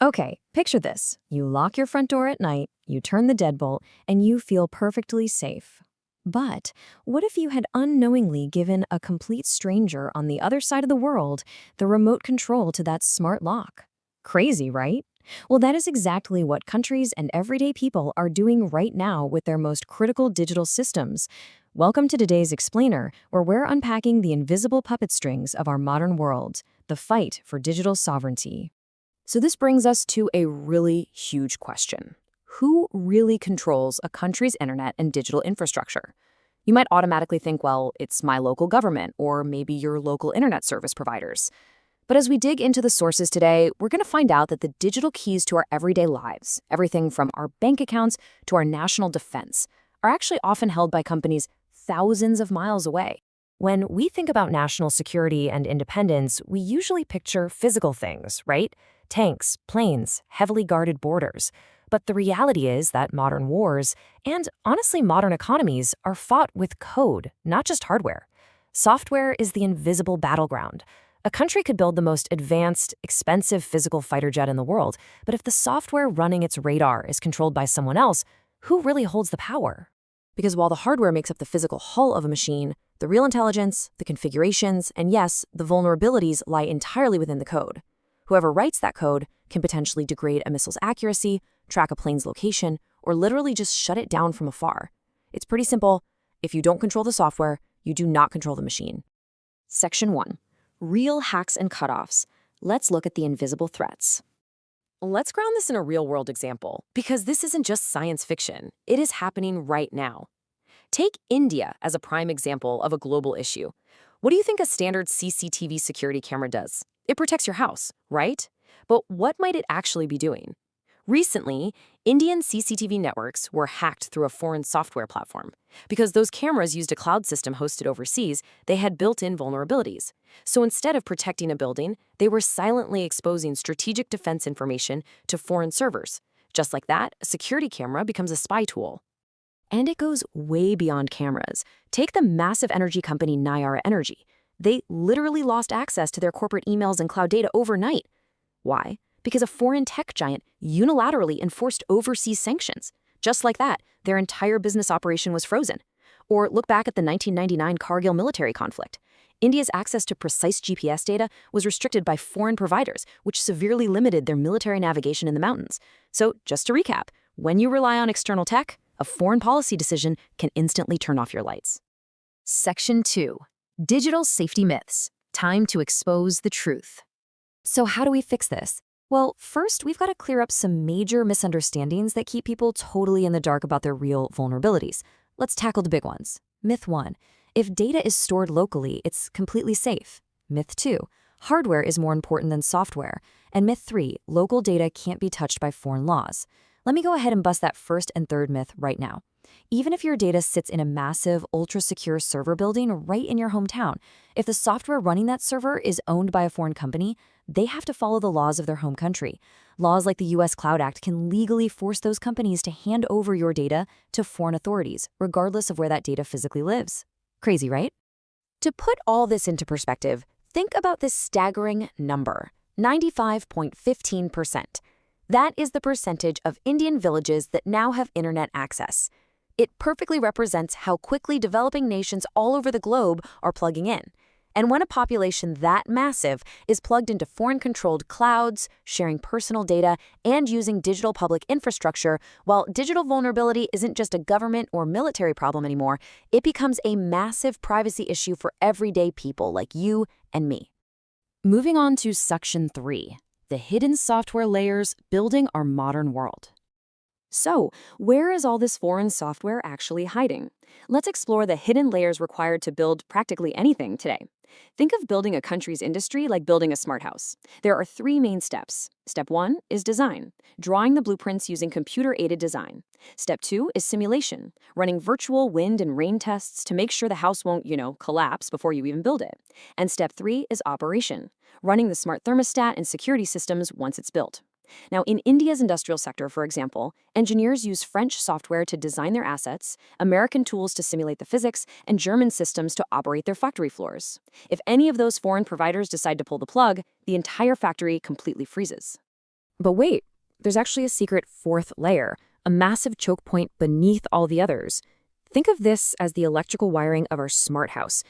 Okay, picture this. You lock your front door at night, you turn the deadbolt, and you feel perfectly safe. But what if you had unknowingly given a complete stranger on the other side of the world the remote control to that smart lock? Crazy, right? Well, that is exactly what countries and everyday people are doing right now with their most critical digital systems. Welcome to today's Explainer, where we're unpacking the invisible puppet strings of our modern world, the fight for digital sovereignty. So this brings us to a really huge question. Who really controls a country's internet and digital infrastructure? You might automatically think, well, it's my local government or maybe your local internet service providers. But as we dig into the sources today, we're going to find out that the digital keys to our everyday lives, everything from our bank accounts to our national defense, are actually often held by companies thousands of miles away. When we think about national security and independence, we usually picture physical things, right? Tanks, planes, heavily guarded borders. But the reality is that modern wars, and honestly modern economies, are fought with code, not just hardware. Software is the invisible battleground. A country could build the most advanced, expensive physical fighter jet in the world, but if the software running its radar is controlled by someone else, who really holds the power? Because while the hardware makes up the physical hull of a machine, the real intelligence, the configurations, and yes, the vulnerabilities lie entirely within the code. Whoever writes that code can potentially degrade a missile's accuracy, track a plane's location, or literally just shut it down from afar. It's pretty simple. If you don't control the software, you do not control the machine. Section 1. Real hacks and cutoffs. Let's look at the invisible threats. Let's ground this in a real-world example, because this isn't just science fiction. It is happening right now. Take India as a prime example of a global issue. What do you think a standard CCTV security camera does? It protects your house, right? But what might it actually be doing? Recently, Indian CCTV networks were hacked through a foreign software platform. Because those cameras used a cloud system hosted overseas, they had built-in vulnerabilities. So instead of protecting a building, they were silently exposing strategic defense information to foreign servers. Just like that, a security camera becomes a spy tool. And it goes way beyond cameras. Take the massive energy company Nayara Energy. They literally lost access to their corporate emails and cloud data overnight. Why? Because a foreign tech giant unilaterally enforced overseas sanctions. Just like that, their entire business operation was frozen. Or look back at the 1999 Kargil military conflict. India's access to precise GPS data was restricted by foreign providers, which severely limited their military navigation in the mountains. So, just to recap, when you rely on external tech, a foreign policy decision can instantly turn off your lights. Section 2. Digital safety myths. Time to expose the truth. So how do we fix this? Well, first, we've got to clear up some major misunderstandings that keep people totally in the dark about their real vulnerabilities. Let's tackle the big ones. Myth 1. If data is stored locally, it's completely safe. Myth 2. Hardware is more important than software. And myth 3. Local data can't be touched by foreign laws. Let me go ahead and bust that first and third myth right now. Even if your data sits in a massive, ultra-secure server building right in your hometown, if the software running that server is owned by a foreign company, they have to follow the laws of their home country. Laws like the U.S. Cloud Act can legally force those companies to hand over your data to foreign authorities, regardless of where that data physically lives. Crazy, right? To put all this into perspective, think about this staggering number, 95.15%. That is the percentage of Indian villages that now have internet access. It perfectly represents how quickly developing nations all over the globe are plugging in. And when a population that massive is plugged into foreign-controlled clouds, sharing personal data, and using digital public infrastructure, while digital vulnerability isn't just a government or military problem anymore, it becomes a massive privacy issue for everyday people like you and me. Moving on to Section 3, the hidden software layers building our modern world. So, where is all this foreign software actually hiding? Let's explore the hidden layers required to build practically anything today. Think of building a country's industry like building a smart house. There are 3 main steps. Step 1 is design, drawing the blueprints using computer-aided design. Step 2 is simulation, running virtual wind and rain tests to make sure the house won't, collapse before you even build it. And step 3 is operation, running the smart thermostat and security systems once it's built. Now, in India's industrial sector, for example, engineers use French software to design their assets, American tools to simulate the physics, and German systems to operate their factory floors. If any of those foreign providers decide to pull the plug, the entire factory completely freezes. But wait, there's actually a secret fourth layer, a massive choke point beneath all the others. Think of this as the electrical wiring of our smart house.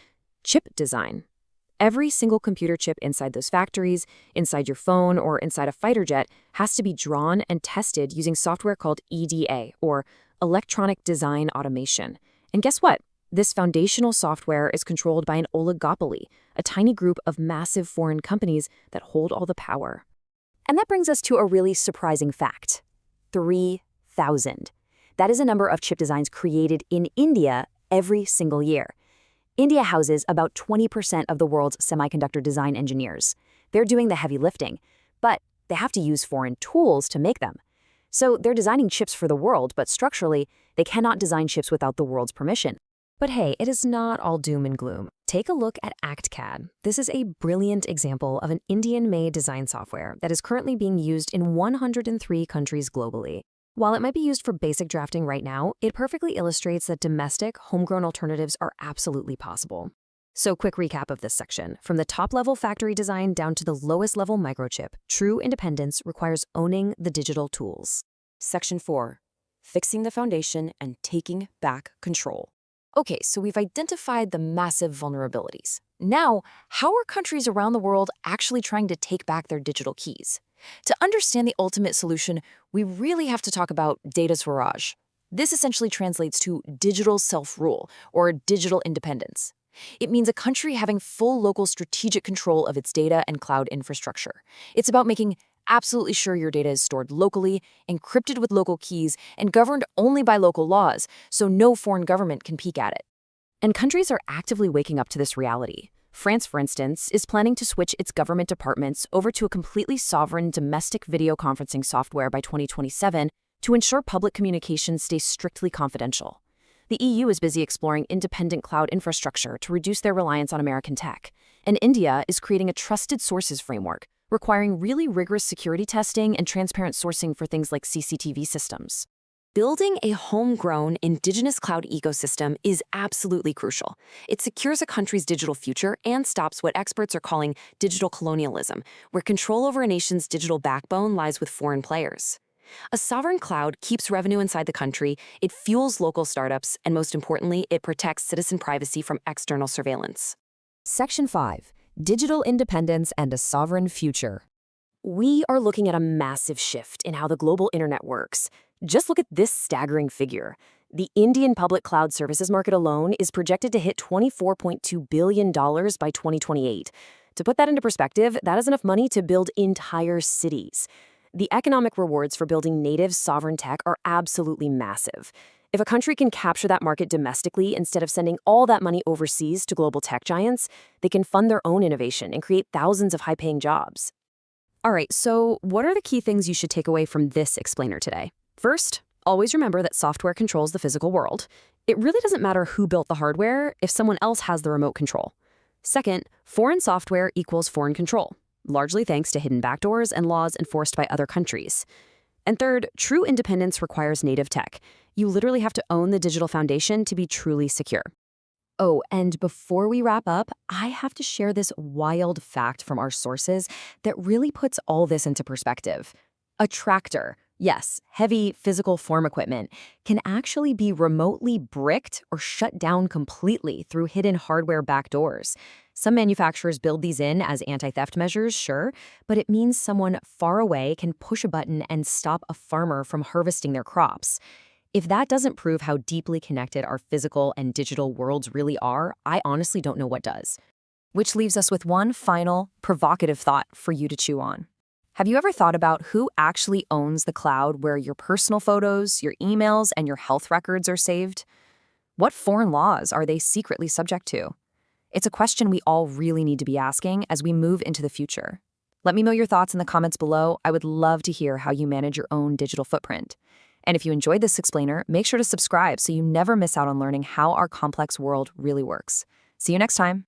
Chip design. Every single computer chip inside those factories, inside your phone, or inside a fighter jet has to be drawn and tested using software called EDA, or Electronic Design Automation. And guess what? This foundational software is controlled by an oligopoly, a tiny group of massive foreign companies that hold all the power. And that brings us to a really surprising fact. 3,000. That is a number of chip designs created in India every single year. India houses about 20% of the world's semiconductor design engineers. They're doing the heavy lifting, but they have to use foreign tools to make them. So they're designing chips for the world, but structurally, they cannot design chips without the world's permission. But hey, it is not all doom and gloom. Take a look at ActCAD. This is a brilliant example of an Indian-made design software that is currently being used in 103 countries globally. While it might be used for basic drafting right now, it perfectly illustrates that domestic, homegrown alternatives are absolutely possible. So quick recap of this section. From the top-level factory design down to the lowest-level microchip, true independence requires owning the digital tools. Section 4. Fixing the foundation and taking back control. Okay, so we've identified the massive vulnerabilities. Now, how are countries around the world actually trying to take back their digital keys? To understand the ultimate solution, we really have to talk about Data Swaraj. This essentially translates to digital self-rule, or digital independence. It means a country having full local strategic control of its data and cloud infrastructure. It's about making absolutely sure your data is stored locally, encrypted with local keys, and governed only by local laws, so no foreign government can peek at it. And countries are actively waking up to this reality. France, for instance, is planning to switch its government departments over to a completely sovereign domestic video conferencing software by 2027 to ensure public communications stay strictly confidential. The EU is busy exploring independent cloud infrastructure to reduce their reliance on American tech. And India is creating a trusted sources framework, requiring really rigorous security testing and transparent sourcing for things like CCTV systems. Building a homegrown, indigenous cloud ecosystem is absolutely crucial. It secures a country's digital future and stops what experts are calling digital colonialism, where control over a nation's digital backbone lies with foreign players. A sovereign cloud keeps revenue inside the country, it fuels local startups, and most importantly, it protects citizen privacy from external surveillance. Section 5. Digital independence and a sovereign future. We are looking at a massive shift in how the global internet works. Just look at this staggering figure. The Indian public cloud services market alone is projected to hit $24.2 billion by 2028. To put that into perspective, that is enough money to build entire cities. The economic rewards for building native sovereign tech are absolutely massive. If a country can capture that market domestically instead of sending all that money overseas to global tech giants, they can fund their own innovation and create thousands of high-paying jobs. All right, so what are the key things you should take away from this explainer today? First, always remember that software controls the physical world. It really doesn't matter who built the hardware if someone else has the remote control. Second, foreign software equals foreign control, largely thanks to hidden backdoors and laws enforced by other countries. And third, true independence requires native tech. You literally have to own the digital foundation to be truly secure. Oh, and before we wrap up, I have to share this wild fact from our sources that really puts all this into perspective. A tractor, yes, heavy physical farm equipment, can actually be remotely bricked or shut down completely through hidden hardware backdoors. Some manufacturers build these in as anti-theft measures, sure, but it means someone far away can push a button and stop a farmer from harvesting their crops. If that doesn't prove how deeply connected our physical and digital worlds really are, I honestly don't know what does. Which leaves us with one final, provocative thought for you to chew on. Have you ever thought about who actually owns the cloud where your personal photos, your emails, and your health records are saved? What foreign laws are they secretly subject to? It's a question we all really need to be asking as we move into the future. Let me know your thoughts in the comments below. I would love to hear how you manage your own digital footprint. And if you enjoyed this explainer, make sure to subscribe so you never miss out on learning how our complex world really works. See you next time.